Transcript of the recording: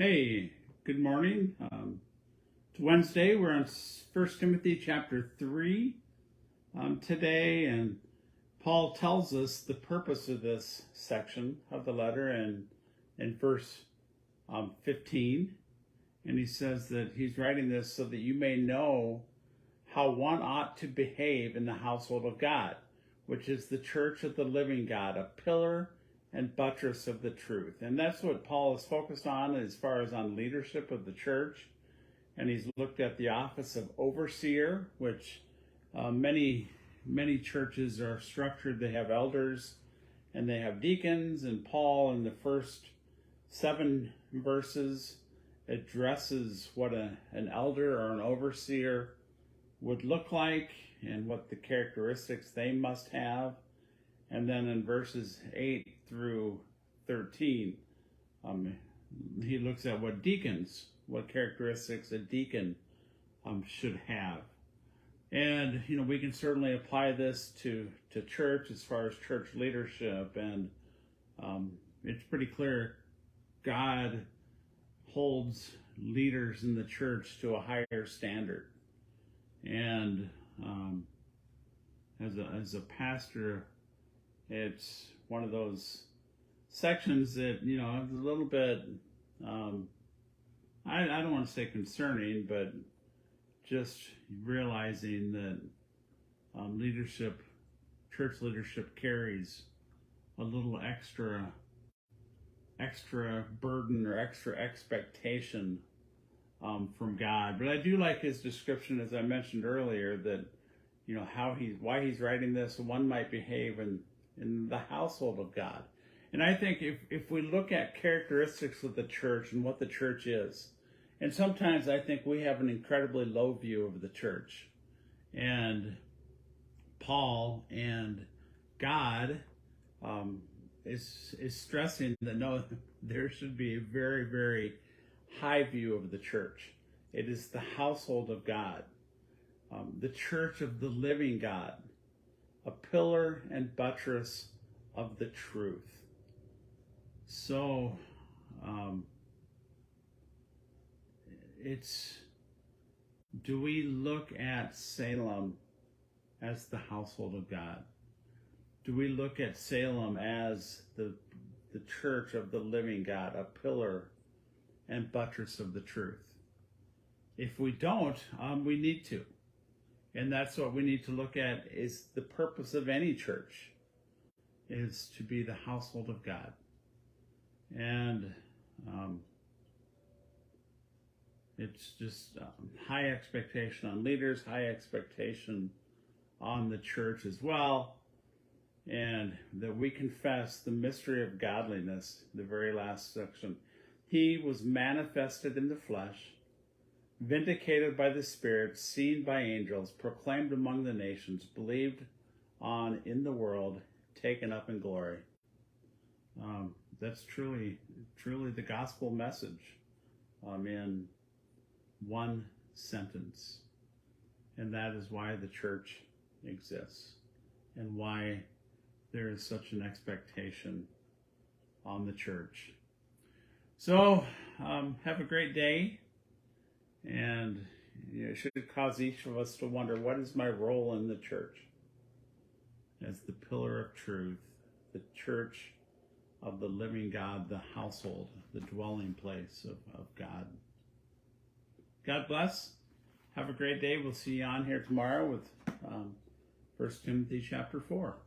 Hey, good morning. It's Wednesday. We're on First Timothy chapter 3 today, and Paul tells us the purpose of this section of the letter in verse 15. And he says that he's writing this so that you may know how one ought to behave in the household of God, which is the church of the living God, a pillar and buttress of the truth. And that's what Paul is focused on as far as on leadership of the church. And he's looked at the office of overseer, which many churches are structured. They have elders and they have deacons. And Paul, in the first 7 verses, addresses what an elder or an overseer would look like and what the characteristics they must have. And then in verses 8 through 13, he looks at what characteristics a deacon should have. And, we can certainly apply this to church as far as church leadership. And it's pretty clear God holds leaders in the church to a higher standard. And as a pastor, it's one of those sections that, is a little bit, I don't want to say concerning, but just realizing that church leadership carries a little extra burden or extra expectation from God. But I do like his description, as I mentioned earlier, that, why he's writing this. One might behave in the household of God. And I think if we look at characteristics of the church and what the church is, and sometimes I think we have an incredibly low view of the church. And Paul and God is stressing that no, there should be a very, very high view of the church. It is the household of God, the church of the living God, a pillar and buttress of the truth. So, do we look at Salem as the household of God? Do we look at Salem as the church of the living God, a pillar and buttress of the truth? If we don't, we need to. And that's what we need to look at, is the purpose of any church is to be the household of God. And it's just high expectation on leaders, high expectation on the church as well. And that we confess the mystery of godliness, the very last section. He was manifested in the flesh, vindicated by the Spirit, seen by angels, proclaimed among the nations, believed on in the world, taken up in glory. That's truly the gospel message in one sentence. And that is why the church exists and why there is such an expectation on the church. So, have a great day. And it should cause each of us to wonder, what is my role in the church? As the pillar of truth, the church of the living God, the household, the dwelling place of God. God bless. Have a great day. We'll see you on here tomorrow with 1 Timothy chapter 4.